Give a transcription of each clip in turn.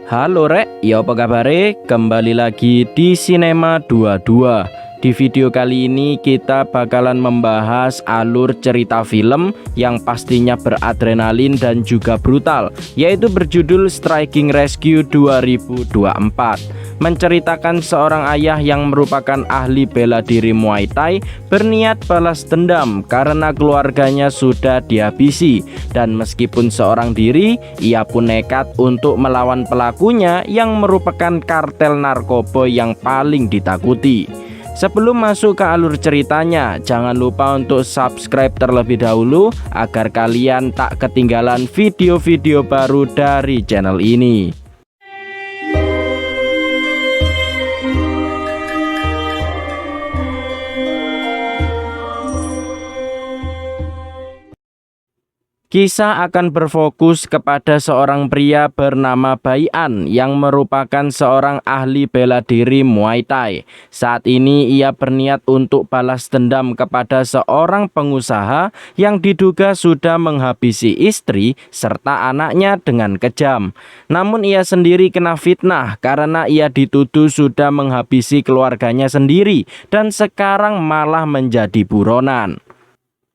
Halo Rek, ya apa kabare? Kembali lagi di Cinema 22. Di video kali ini kita bakalan membahas alur cerita film yang pastinya beradrenalin dan juga brutal, yaitu berjudul Striking Rescue 2024. Menceritakan seorang ayah yang merupakan ahli bela diri Muay Thai berniat balas dendam karena keluarganya sudah dihabisi, dan meskipun seorang diri, ia pun nekat untuk melawan pelakunya yang merupakan kartel narkoba yang paling ditakuti. Sebelum masuk ke alur ceritanya, jangan lupa untuk subscribe terlebih dahulu agar kalian tak ketinggalan video-video baru dari channel ini. Kisah akan berfokus kepada seorang pria bernama Bai An yang merupakan seorang ahli bela diri Muay Thai. Saat ini ia berniat untuk balas dendam kepada seorang pengusaha yang diduga sudah menghabisi istri serta anaknya dengan kejam. Namun ia sendiri kena fitnah karena ia dituduh sudah menghabisi keluarganya sendiri dan sekarang malah menjadi buronan.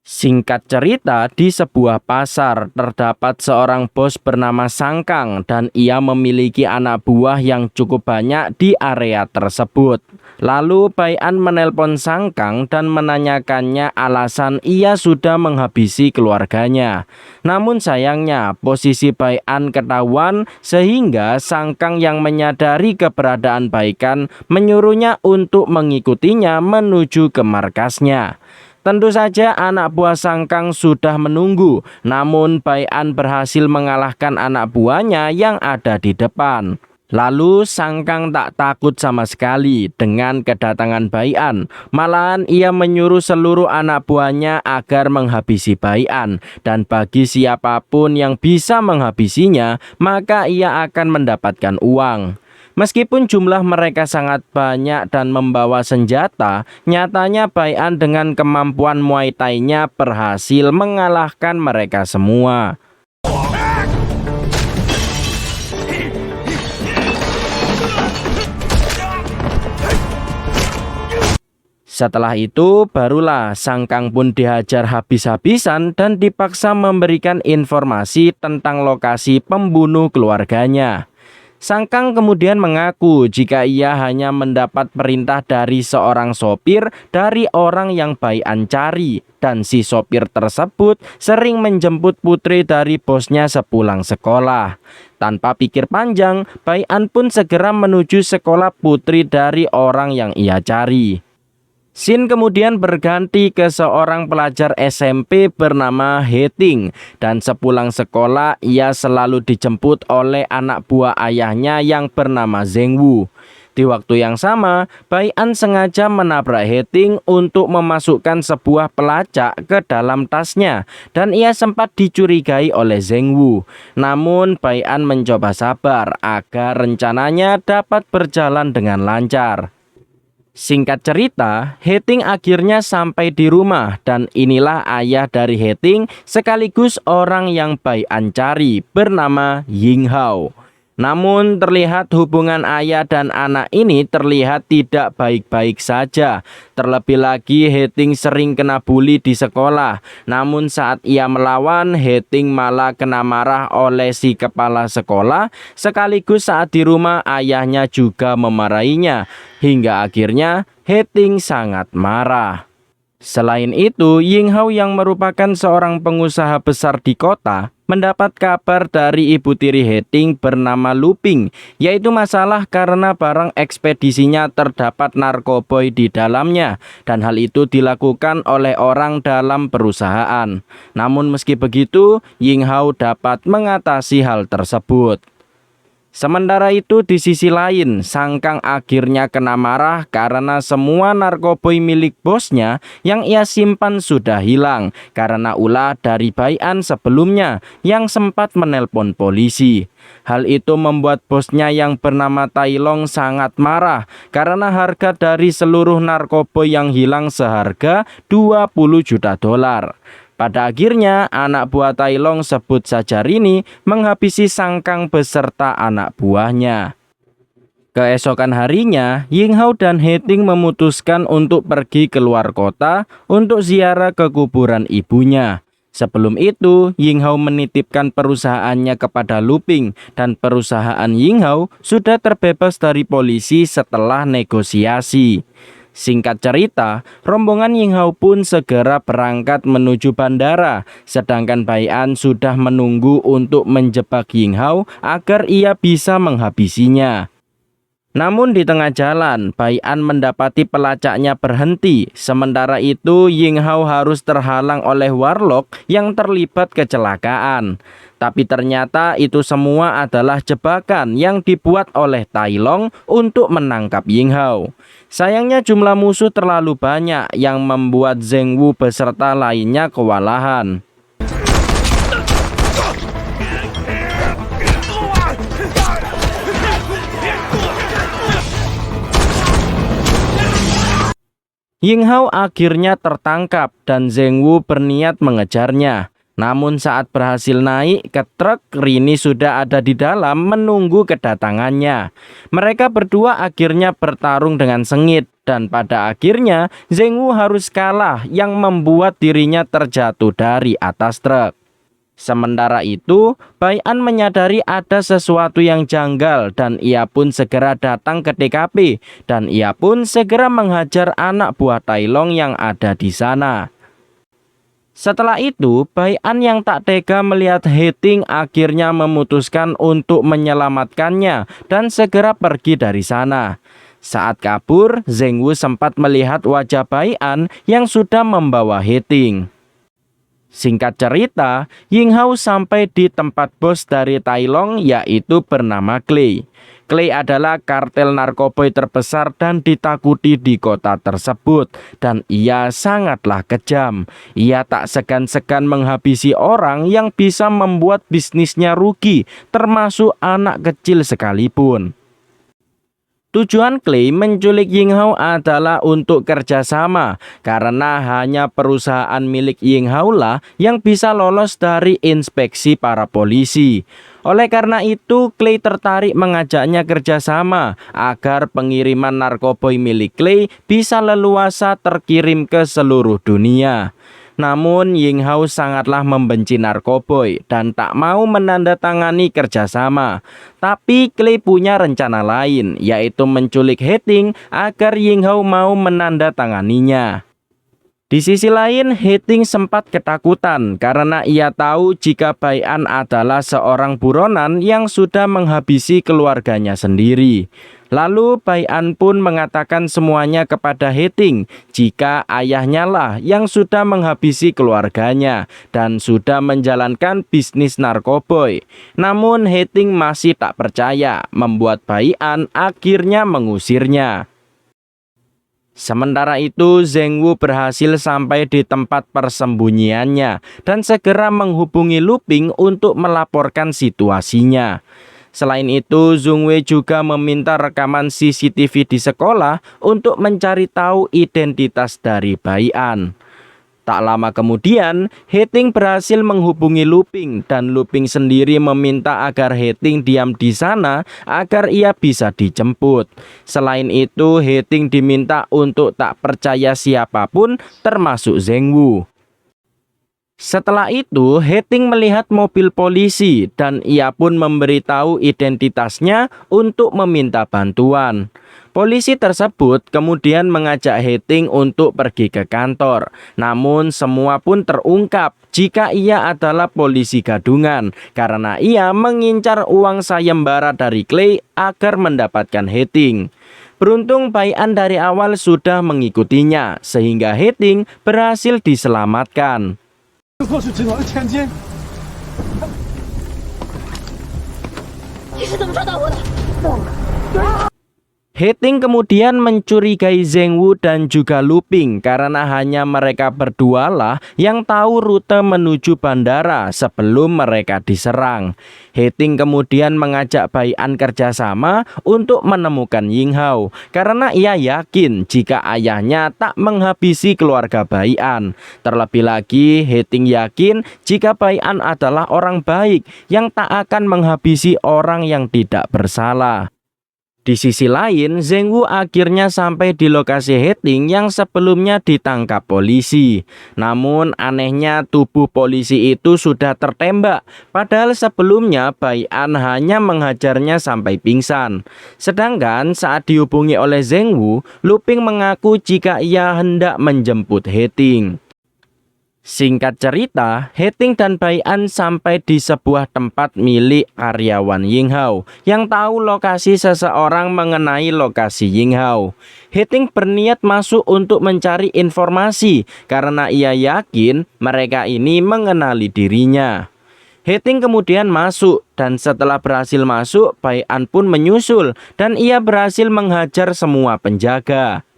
Singkat cerita, di sebuah pasar terdapat seorang bos bernama Sangkang dan ia memiliki anak buah yang cukup banyak di area tersebut. Lalu Bai An menelpon Sangkang dan menanyakannya alasan ia sudah menghabisi keluarganya. Namun sayangnya posisi Bai An ketahuan sehingga Sangkang yang menyadari keberadaan Bai An menyuruhnya untuk mengikutinya menuju ke markasnya. Tentu saja anak buah Sangkang sudah menunggu, namun Bai An berhasil mengalahkan anak buahnya yang ada di depan. Lalu Sangkang tak takut sama sekali dengan kedatangan Bai An. Malahan ia menyuruh seluruh anak buahnya agar menghabisi Bai An, dan bagi siapapun yang bisa menghabisinya, maka ia akan mendapatkan uang. Meskipun jumlah mereka sangat banyak dan membawa senjata, nyatanya Bai An dengan kemampuan Muay Thai-nya berhasil mengalahkan mereka semua. Setelah itu, barulah Sangkang pun dihajar habis-habisan dan dipaksa memberikan informasi tentang lokasi pembunuh keluarganya. Sangkang kemudian mengaku jika ia hanya mendapat perintah dari seorang sopir dari orang yang Bai An cari, dan si sopir tersebut sering menjemput putri dari bosnya sepulang sekolah. Tanpa pikir panjang, Bai An pun segera menuju sekolah putri dari orang yang ia cari. Scene kemudian berganti ke seorang pelajar SMP bernama He Ting, dan sepulang sekolah ia selalu dijemput oleh anak buah ayahnya yang bernama Zheng Wu. Di waktu yang sama, Bai An sengaja menabrak He Ting untuk memasukkan sebuah pelacak ke dalam tasnya, dan ia sempat dicurigai oleh Zheng Wu. Namun Bai An mencoba sabar agar rencananya dapat berjalan dengan lancar. Singkat cerita, He Ting akhirnya sampai di rumah, dan inilah ayah dari He Ting sekaligus orang yang Bai An cari, bernama Ying Hao. Namun terlihat hubungan ayah dan anak ini terlihat tidak baik-baik saja. Terlebih lagi He Ting sering kena bully di sekolah. Namun saat ia melawan, He Ting malah kena marah oleh si kepala sekolah. Sekaligus saat di rumah ayahnya juga memarahinya. Hingga akhirnya He Ting sangat marah. Selain itu, Ying Hao yang merupakan seorang pengusaha besar di kota mendapat kabar dari ibu tiri He Ting bernama Lu Ping, yaitu masalah karena barang ekspedisinya terdapat narkoba di dalamnya, dan hal itu dilakukan oleh orang dalam perusahaan. Namun meski begitu, Ying Hao dapat mengatasi hal tersebut. Sementara itu di sisi lain, Sangkang akhirnya kena marah karena semua narkoba milik bosnya yang ia simpan sudah hilang karena ulah dari Bai An sebelumnya yang sempat menelpon polisi. Hal itu membuat bosnya yang bernama Tai Long sangat marah karena harga dari seluruh narkoba yang hilang seharga 20 juta dolar. Pada akhirnya, anak buah Tai Long, sebut saja Rini, menghabisi Sang Kang beserta anak buahnya. Keesokan harinya, Ying Hao dan He Ting memutuskan untuk pergi keluar kota untuk ziarah ke kuburan ibunya. Sebelum itu, Ying Hao menitipkan perusahaannya kepada Lu Ping, dan perusahaan Ying Hao sudah terbebas dari polisi setelah negosiasi. Singkat cerita, rombongan Ying Hao pun segera berangkat menuju bandara, sedangkan Bai An sudah menunggu untuk menjebak Ying Hao agar ia bisa menghabisinya. Namun di tengah jalan, Bai An mendapati pelacaknya berhenti. Sementara itu, Ying Hao harus terhalang oleh warlock yang terlibat kecelakaan. Tapi ternyata itu semua adalah jebakan yang dibuat oleh Tai Long untuk menangkap Ying Hao. Sayangnya jumlah musuh terlalu banyak yang membuat Zheng Wu beserta lainnya kewalahan. Ying Hao akhirnya tertangkap dan Zheng Wu berniat mengejarnya. Namun saat berhasil naik ke truk, Rini sudah ada di dalam menunggu kedatangannya. Mereka berdua akhirnya bertarung dengan sengit dan pada akhirnya Zheng Wu harus kalah yang membuat dirinya terjatuh dari atas truk. Sementara itu, Bai An menyadari ada sesuatu yang janggal dan ia pun segera datang ke TKP dan ia pun segera menghajar anak buah Tai Long yang ada di sana. Setelah itu, Bai An yang tak tega melihat He Ting akhirnya memutuskan untuk menyelamatkannya dan segera pergi dari sana. Saat kabur, Zheng Wu sempat melihat wajah Bai An yang sudah membawa He Ting. Singkat cerita, Ying Hao sampai di tempat bos dari Tai Long yaitu bernama Clay. Clay adalah kartel narkoboy terbesar dan ditakuti di kota tersebut dan ia sangatlah kejam. Ia tak segan-segan menghabisi orang yang bisa membuat bisnisnya rugi, termasuk anak kecil sekalipun. Tujuan Clay menculik Ying Hao adalah untuk kerjasama, karena hanya perusahaan milik Ying Hao lah yang bisa lolos dari inspeksi para polisi. Oleh karena itu, Clay tertarik mengajaknya kerjasama agar pengiriman narkoboy milik Clay bisa leluasa terkirim ke seluruh dunia. Namun Ying Hao sangatlah membenci narkoboy dan tak mau menandatangani kerjasama. Tapi Clay punya rencana lain, yaitu menculik He Ting agar Ying Hao mau menandatanganinya. Di sisi lain, He Ting sempat ketakutan karena ia tahu jika Bai An adalah seorang buronan yang sudah menghabisi keluarganya sendiri. Lalu Bai An pun mengatakan semuanya kepada He Ting jika ayahnya lah yang sudah menghabisi keluarganya dan sudah menjalankan bisnis narkoboy. Namun He Ting masih tak percaya, membuat Bai An akhirnya mengusirnya. Sementara itu, Zheng Wu berhasil sampai di tempat persembunyiannya dan segera menghubungi Lu Ping untuk melaporkan situasinya. Selain itu, Zhong Wei juga meminta rekaman CCTV di sekolah untuk mencari tahu identitas dari Bai An. Tak lama kemudian, He Ting berhasil menghubungi Lu Ping dan Lu Ping sendiri meminta agar He Ting diam di sana agar ia bisa dijemput. Selain itu, He Ting diminta untuk tak percaya siapapun termasuk Zheng Wu. Setelah itu, He Ting melihat mobil polisi dan ia pun memberitahu identitasnya untuk meminta bantuan. Polisi tersebut kemudian mengajak He Ting untuk pergi ke kantor. Namun semua pun terungkap jika ia adalah polisi gadungan karena ia mengincar uang sayembara dari Clay agar mendapatkan He Ting. Beruntung Bai An dari awal sudah mengikutinya sehingga He Ting berhasil diselamatkan. Heting kemudian mencurigai Zheng Wu dan juga Luping karena hanya mereka berdua lah yang tahu rute menuju bandara sebelum mereka diserang. Heting kemudian mengajak Bai An kerjasama untuk menemukan Ying Hao karena ia yakin jika ayahnya tak menghabisi keluarga Bai An. Terlebih lagi, Heting yakin jika Bai An adalah orang baik yang tak akan menghabisi orang yang tidak bersalah. Di sisi lain, Zheng Wu akhirnya sampai di lokasi Heting yang sebelumnya ditangkap polisi. Namun anehnya tubuh polisi itu sudah tertembak, padahal sebelumnya Bai An hanya menghajarnya sampai pingsan. Sedangkan saat dihubungi oleh Zheng Wu, Luping mengaku jika ia hendak menjemput Heting. Singkat cerita, Heting dan Bai An sampai di sebuah tempat milik karyawan Ying Hao yang tahu lokasi seseorang mengenai lokasi Ying Hao. Heting berniat masuk untuk mencari informasi karena ia yakin mereka ini mengenali dirinya. Heting kemudian masuk dan setelah berhasil masuk, Bai An pun menyusul dan ia berhasil menghajar semua penjaga.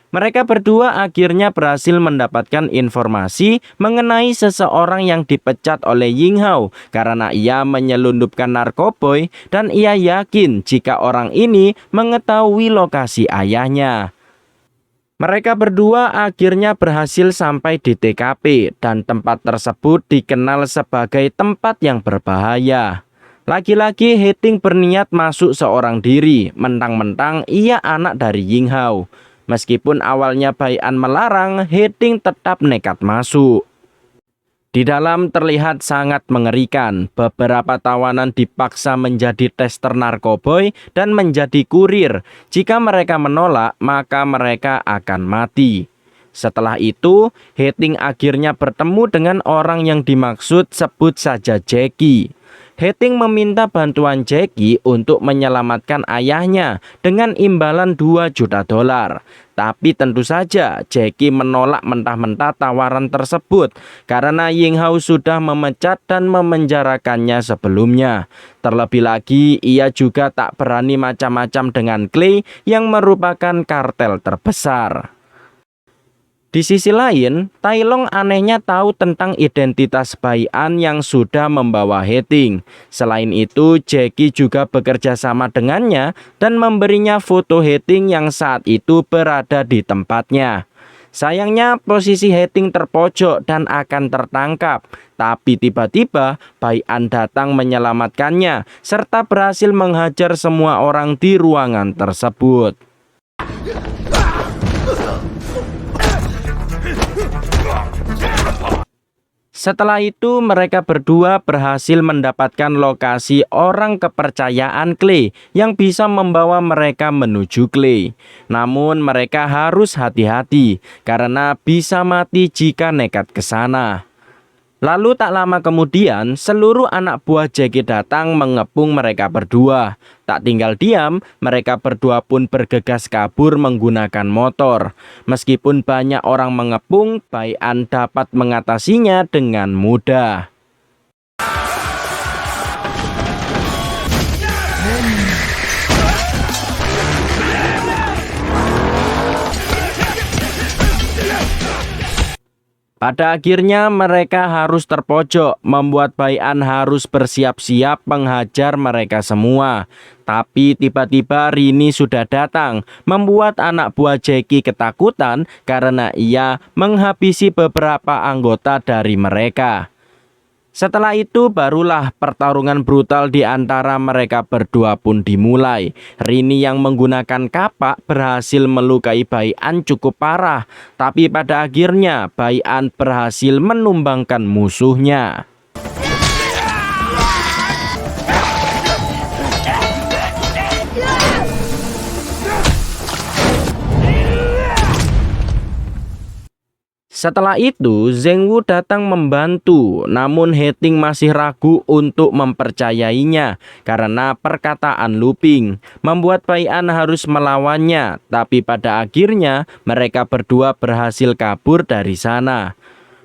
Mereka berdua akhirnya berhasil mendapatkan informasi mengenai seseorang yang dipecat oleh Ying Hao karena ia menyelundupkan narkoboy dan ia yakin jika orang ini mengetahui lokasi ayahnya. Mereka berdua akhirnya berhasil sampai di TKP dan tempat tersebut dikenal sebagai tempat yang berbahaya. Lagi-lagi Heting berniat masuk seorang diri, mentang-mentang ia anak dari Ying Hao. Meskipun awalnya Bai An melarang, Heting tetap nekat masuk. Di dalam terlihat sangat mengerikan. Beberapa tawanan dipaksa menjadi tester narkoboy dan menjadi kurir. Jika mereka menolak, maka mereka akan mati. Setelah itu, Heting akhirnya bertemu dengan orang yang dimaksud, sebut saja Jackie. Heting meminta bantuan Jackie untuk menyelamatkan ayahnya dengan imbalan 2 juta dolar. Tapi tentu saja Jackie menolak mentah-mentah tawaran tersebut karena Ying Hao sudah memecat dan memenjarakannya sebelumnya. Terlebih lagi, ia juga tak berani macam-macam dengan Clay yang merupakan kartel terbesar. Di sisi lain, Tai Long anehnya tahu tentang identitas Bai An yang sudah membawa Heting. Selain itu, Jackie juga bekerja sama dengannya dan memberinya foto Heting yang saat itu berada di tempatnya. Sayangnya posisi Heting terpojok dan akan tertangkap. Tapi tiba-tiba Bai An datang menyelamatkannya serta berhasil menghajar semua orang di ruangan tersebut. Setelah itu mereka berdua berhasil mendapatkan lokasi orang kepercayaan Clay yang bisa membawa mereka menuju Clay. Namun mereka harus hati-hati karena bisa mati jika nekat ke sana. Lalu tak lama kemudian seluruh anak buah Jackie datang mengepung mereka berdua. Tak tinggal diam, mereka berdua pun bergegas kabur menggunakan motor. Meskipun banyak orang mengepung, Bai An dapat mengatasinya dengan mudah. Pada akhirnya mereka harus terpojok, membuat Bai An harus bersiap-siap menghajar mereka semua. Tapi tiba-tiba Rini sudah datang, membuat anak buah Jackie ketakutan karena ia menghabisi beberapa anggota dari mereka. Setelah itu barulah pertarungan brutal di antara mereka berdua pun dimulai. Rini yang menggunakan kapak berhasil melukai Bai An cukup parah. Tapi pada akhirnya Bai An berhasil menumbangkan musuhnya. Setelah itu, Zheng Wu datang membantu, namun Heting masih ragu untuk mempercayainya karena perkataan Luping, membuat Bai An harus melawannya. Tapi pada akhirnya mereka berdua berhasil kabur dari sana.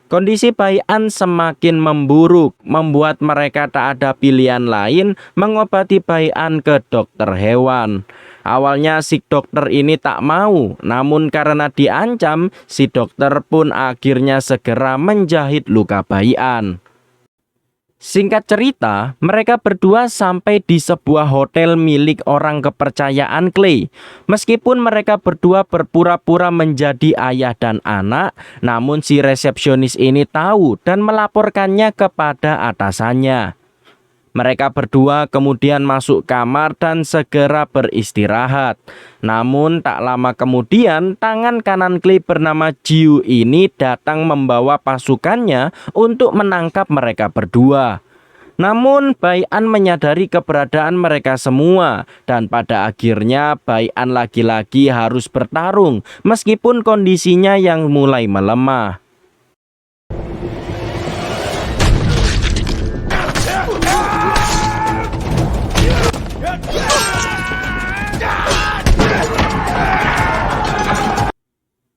Kondisi Bai An semakin memburuk, membuat mereka tak ada pilihan lain mengobati Bai An ke dokter hewan. Awalnya si dokter ini tak mau, namun karena diancam, si dokter pun akhirnya segera menjahit luka Bai An. Singkat cerita, mereka berdua sampai di sebuah hotel milik orang kepercayaan Clay. Meskipun mereka berdua berpura-pura menjadi ayah dan anak, namun si resepsionis ini tahu dan melaporkannya kepada atasannya. Mereka berdua kemudian masuk kamar dan segera beristirahat. Namun tak lama kemudian tangan kanan Clay bernama Jiu ini datang membawa pasukannya untuk menangkap mereka berdua. Namun Bai An menyadari keberadaan mereka semua dan pada akhirnya Bai An lagi-lagi harus bertarung meskipun kondisinya yang mulai melemah.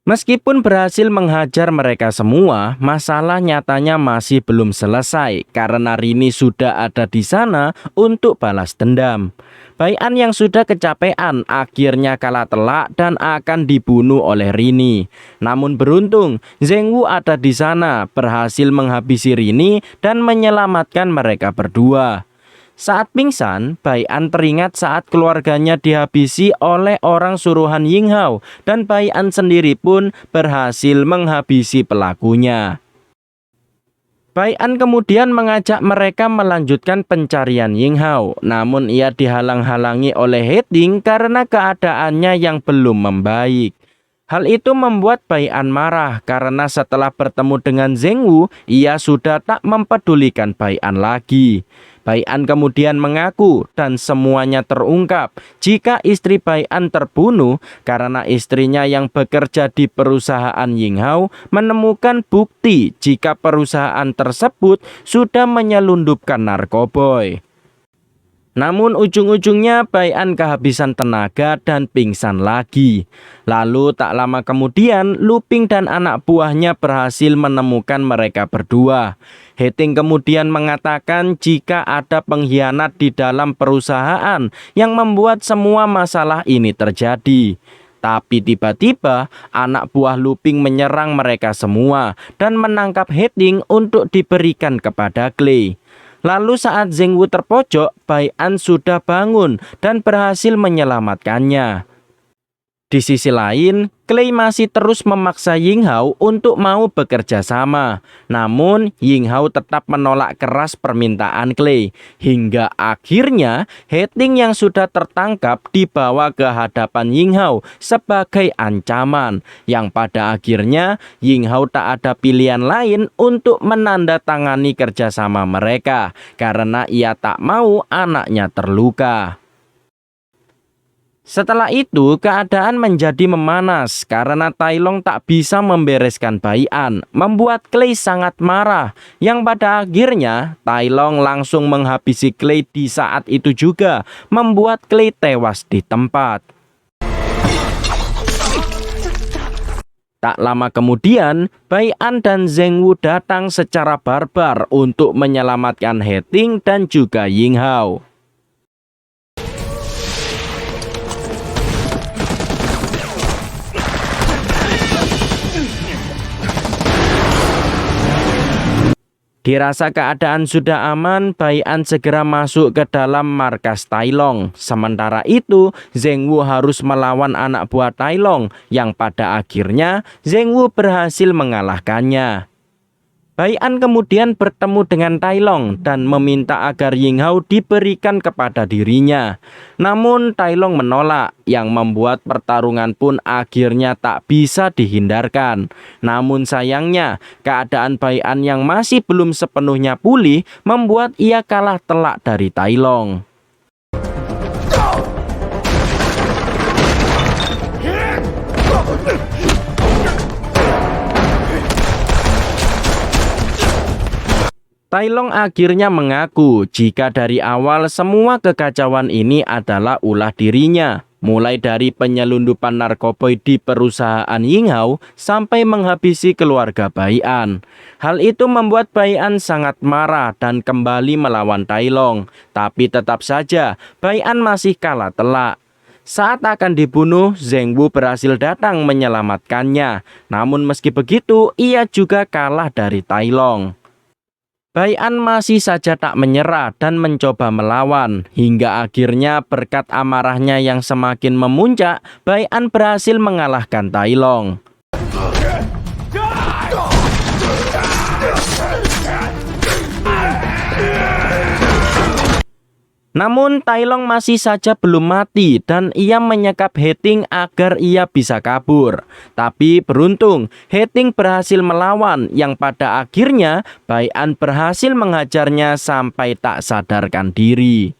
Meskipun berhasil menghajar mereka semua, masalah nyatanya masih belum selesai karena Rini sudah ada di sana untuk balas dendam. Bai An yang sudah kecapean akhirnya kalah telak dan akan dibunuh oleh Rini. Namun beruntung, Zheng Wu ada di sana, berhasil menghabisi Rini dan menyelamatkan mereka berdua. Saat pingsan, Bai An teringat saat keluarganya dihabisi oleh orang suruhan Ying Hao dan Bai An sendiri pun berhasil menghabisi pelakunya. Bai An kemudian mengajak mereka melanjutkan pencarian Ying Hao, namun ia dihalang-halangi oleh He Ting karena keadaannya yang belum membaik. Hal itu membuat Bai An marah karena setelah bertemu dengan Zheng Wu, ia sudah tak mempedulikan Bai An lagi. Bai An kemudian mengaku dan semuanya terungkap jika istri Bai An terbunuh karena istrinya yang bekerja di perusahaan Ying Hao menemukan bukti jika perusahaan tersebut sudah menyelundupkan narkoboy. Namun ujung-ujungnya Bai An kehabisan tenaga dan pingsan lagi. Lalu tak lama kemudian Lu Ping dan anak buahnya berhasil menemukan mereka berdua. He Ting kemudian mengatakan jika ada pengkhianat di dalam perusahaan yang membuat semua masalah ini terjadi. Tapi tiba-tiba anak buah Lu Ping menyerang mereka semua dan menangkap He Ting untuk diberikan kepada Clay. Lalu saat Zheng Wu terpojok, Bai An sudah bangun dan berhasil menyelamatkannya. Di sisi lain, Clay masih terus memaksa Ying Hao untuk mau bekerja sama. Namun, Ying Hao tetap menolak keras permintaan Clay. Hingga akhirnya, He Ting yang sudah tertangkap dibawa ke hadapan Ying Hao sebagai ancaman. Yang pada akhirnya, Ying Hao tak ada pilihan lain untuk menandatangani kerjasama mereka. Karena ia tak mau anaknya terluka. Setelah itu, keadaan menjadi memanas karena Tai Long tak bisa membereskan Bai An, membuat Clay sangat marah, yang pada akhirnya Tai Long langsung menghabisi Clay di saat itu juga, membuat Clay tewas di tempat. Tak lama kemudian, Bai An dan Zheng Wu datang secara barbar untuk menyelamatkan He Ting dan juga Ying Hao. Dirasa keadaan sudah aman, Bai An segera masuk ke dalam markas Tai Long. Sementara itu, Zheng Wu harus melawan anak buah Tai Long, yang pada akhirnya Zheng Wu berhasil mengalahkannya. Bai An kemudian bertemu dengan Tai Long dan meminta agar Ying Hao diberikan kepada dirinya. Namun Tai Long menolak, yang membuat pertarungan pun akhirnya tak bisa dihindarkan. Namun sayangnya, keadaan Bai An yang masih belum sepenuhnya pulih membuat ia kalah telak dari Tai Long. Tai Long akhirnya mengaku jika dari awal semua kekacauan ini adalah ulah dirinya. Mulai dari penyelundupan narkoboy di perusahaan Ying Hao sampai menghabisi keluarga Bai An. Hal itu membuat Bai An sangat marah dan kembali melawan Tai Long. Tapi tetap saja Bai An masih kalah telak. Saat akan dibunuh, Zheng Wu berhasil datang menyelamatkannya. Namun meski begitu, ia juga kalah dari Tai Long. Bai An masih saja tak menyerah dan mencoba melawan. Hingga akhirnya berkat amarahnya yang semakin memuncak, Bai An berhasil mengalahkan Tai Long. Namun Tai Long masih saja belum mati dan ia menyekap He Ting agar ia bisa kabur. Tapi beruntung He Ting berhasil melawan yang pada akhirnya Bai An berhasil menghajarnya sampai tak sadarkan diri.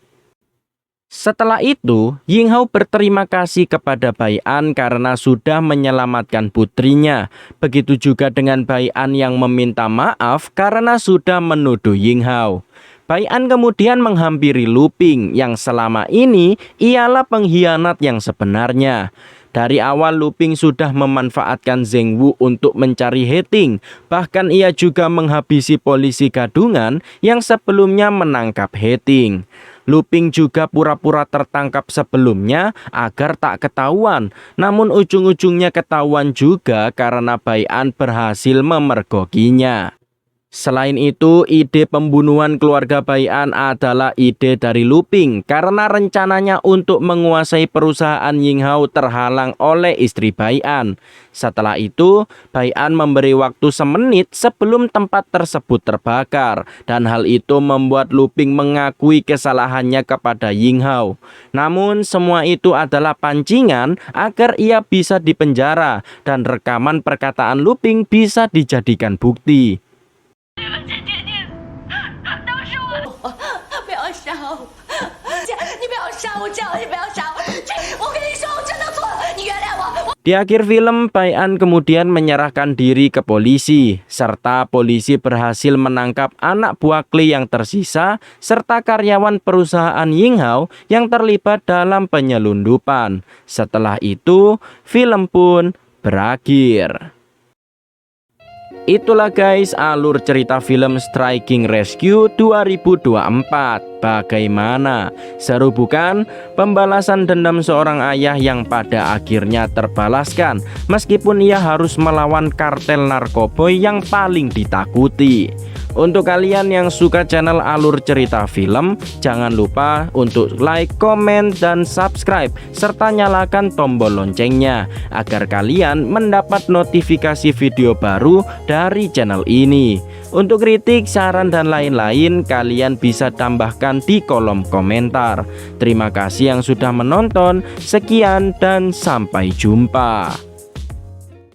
Setelah itu, Ying Hao berterima kasih kepada Bai An karena sudah menyelamatkan putrinya. Begitu juga dengan Bai An yang meminta maaf karena sudah menuduh Ying Hao. Bai An kemudian menghampiri Lu Ping yang selama ini ialah pengkhianat yang sebenarnya. Dari awal Lu Ping sudah memanfaatkan Zheng Wu untuk mencari He Ting. Bahkan ia juga menghabisi polisi gadungan yang sebelumnya menangkap He Ting. Lu Ping juga pura-pura tertangkap sebelumnya agar tak ketahuan. Namun ujung-ujungnya ketahuan juga karena Bai An berhasil memergokinya. Selain itu, ide pembunuhan keluarga Bai An adalah ide dari Lu Ping karena rencananya untuk menguasai perusahaan Ying Hao terhalang oleh istri Bai An. Setelah itu, Bai An memberi waktu semenit sebelum tempat tersebut terbakar dan hal itu membuat Lu Ping mengakui kesalahannya kepada Ying Hao. Namun semua itu adalah pancingan agar ia bisa dipenjara dan rekaman perkataan Lu Ping bisa dijadikan bukti. Di akhir film, Bai An kemudian menyerahkan diri ke polisi, serta polisi berhasil menangkap anak buah Kli yang tersisa, serta karyawan perusahaan Ying Hao yang terlibat dalam penyelundupan. Setelah itu, film pun berakhir. Itulah guys alur cerita film Striking Rescue 2024. Bagaimana? Seru bukan? Pembalasan dendam seorang ayah yang pada akhirnya terbalaskan meskipun ia harus melawan kartel narkoboy yang paling ditakuti. Untuk kalian yang suka channel alur cerita film, jangan lupa untuk like, komen, dan subscribe serta nyalakan tombol loncengnya agar kalian mendapat notifikasi video baru dari channel ini. Untuk kritik, saran, dan lain-lain kalian bisa tambahkan di kolom komentar. Terima kasih yang sudah menonton. Sekian dan sampai jumpa.